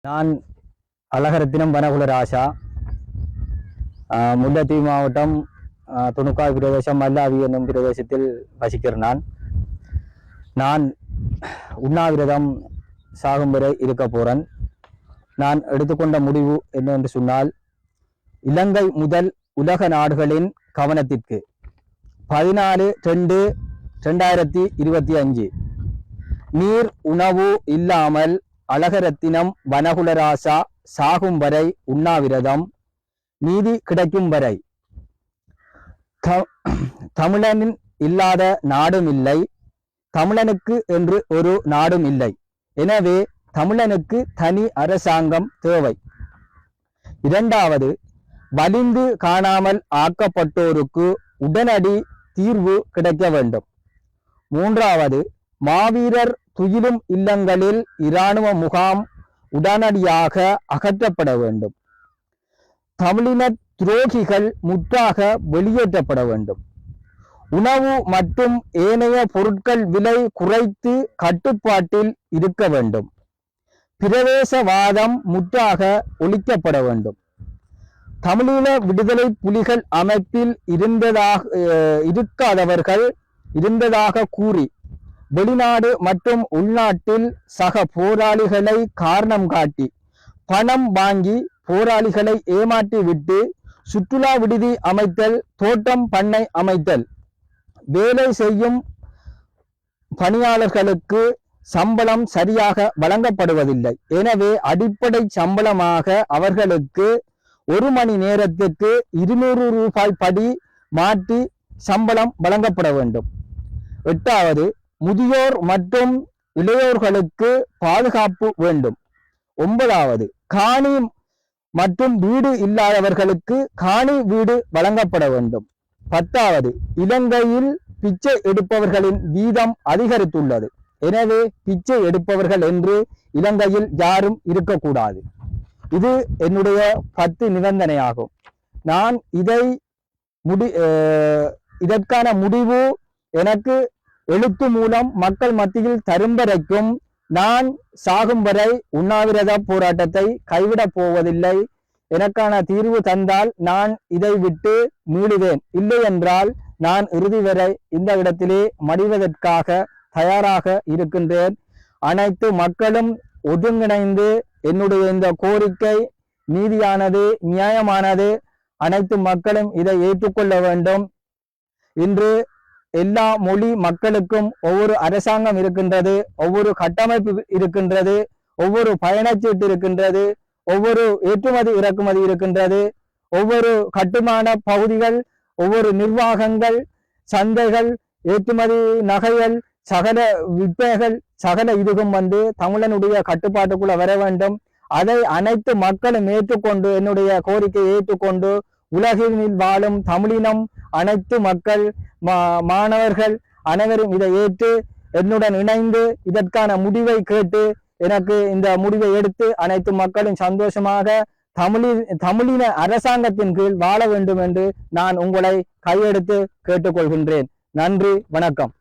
நான் அழகரத்தினம் வனகுல ராசா, முல்லைத்தீவு மாவட்டம் துணுக்காய் பிரதேசம் மல்லாவி என்னும் பிரதேசத்தில் வசிக்கிறேன். நான் உண்ணாவிரதம் சாகும் வரை இருக்க போறேன். நான் எடுத்துக்கொண்ட முடிவு என்னவென்று சொன்னால், இலங்கை முதல் உலக நாடுகளின் கவனத்திற்கு 14/2/2025 நீர் உணவு இல்லாமல் அழகரத்தினம் வனகுலராசா சாகும் வரை உண்ணாவிரதம், நீதி கிடைக்கும் வரை. தமிழனின் இல்லாத நாடும் இல்லை, தமிழனுக்கு என்று ஒரு நாடும் இல்லை. எனவே தமிழனுக்கு தனி அரசாங்கம் தேவை. இரண்டாவது, வலிந்து காணாமல் ஆக்கப்பட்டோருக்கு உடனடி தீர்வு கிடைக்க வேண்டும். மூன்றாவது, மாவீரர் துயிலும் இல்லங்களில் இராணுவ முகாம் உடனடியாக அகற்றப்பட வேண்டும். தமிழின துரோகிகள் முற்றாக வெளியேற்றப்பட வேண்டும். உணவு மற்றும் ஏனைய பொருட்கள் விலை குறைத்து கட்டுப்பாட்டில் இருக்க வேண்டும். பிரவேசவாதம் முற்றாக ஒழிக்கப்பட வேண்டும். தமிழீழ விடுதலை புலிகள் அமைப்பில் இருந்ததாக கூறி வெளிநாடு மற்றும் உள்நாட்டில் சக போராளிகளை காரணம் காட்டி பணம் வாங்கி போராளிகளை ஏமாற்றி விட்டு சுற்றுலா விடுதி அமைத்தல், தோட்டம் பண்ணை அமைத்தல், வேலை செய்யும் பணியாளர்களுக்கு சம்பளம் சரியாக வழங்கப்படுவதில்லை. எனவே அடிப்படை சம்பளமாக அவர்களுக்கு 1 மணி நேரத்துக்கு 200 ரூபாய் படி மாற்றி சம்பளம் வழங்கப்பட வேண்டும். 8வது, முதியோர் மற்றும் இளையோர்களுக்கு பாதுகாப்பு வேண்டும். 9வது, காணி மற்றும் வீடு இல்லாதவர்களுக்கு காணி வீடு வழங்கப்பட வேண்டும். 10வது, இலங்கையில் பிச்சை எடுப்பவர்களின் வீதம் அதிகரித்துள்ளது. எனவே பிச்சை எடுப்பவர்கள் என்று இலங்கையில் யாரும் இருக்கக்கூடாது. இது என்னுடைய 10 நிபந்தனையாகும். நான் இதற்கான முடிவு எனக்கு எழுத்து மூலம் மக்கள் மத்தியில் தரும் வரைக்கும் நான் சாகும் வரை உண்ணாவிரத போராட்டத்தை கைவிடப் போவதில்லை. எனக்கான தீர்வு தந்தால் நான் இதை விட்டு மீளுவேன். இல்லை என்றால் நான் இறுதி வரை இந்த இடத்திலே மடிவதற்காக தயாராக இருக்கின்றேன். அனைத்து மக்களும் ஒருங்கிணைந்து என்னுடைய இந்த கோரிக்கை நீதியானது, நியாயமானது. அனைத்து மக்களும் இதை ஏற்றுக்கொள்ள வேண்டும். இன்று எல்லா மொழி மக்களுக்கும் ஒவ்வொரு அரசாங்கம் இருக்கின்றது, ஒவ்வொரு கட்டமைப்பு இருக்கின்றது, ஒவ்வொரு பயணச்சீட்டு இருக்கின்றது, ஒவ்வொரு ஏற்றுமதி இறக்குமதி இருக்கின்றது, ஒவ்வொரு கட்டுமான பகுதிகள், ஒவ்வொரு நிர்வாகங்கள், சந்தைகள், ஏற்றுமதி நகைகள், சகல விற்பனைகள், சகல இதுவும் தமிழனுடைய கட்டுப்பாட்டுக்குள்ள வர வேண்டும். அதை அனைத்து மக்களும் ஏற்றுக்கொண்டு, என்னுடைய கோரிக்கையை ஏற்றுக்கொண்டு, உலகில் வாழும் தமிழினம் அனைத்து மக்கள், மாணவர்கள் அனைவரும் இதை ஏற்று என்னுடன் இணைந்து இதற்கான முடிவை கேட்டு எனக்கு இந்த முடிவை எடுத்து அனைத்து மக்களும் சந்தோஷமாக தமிழின அரசாங்கத்தின் கீழ் வாழ வேண்டும் என்று நான் உங்களை கையெடுத்து கேட்டுக்கொள்கின்றேன். நன்றி, வணக்கம்.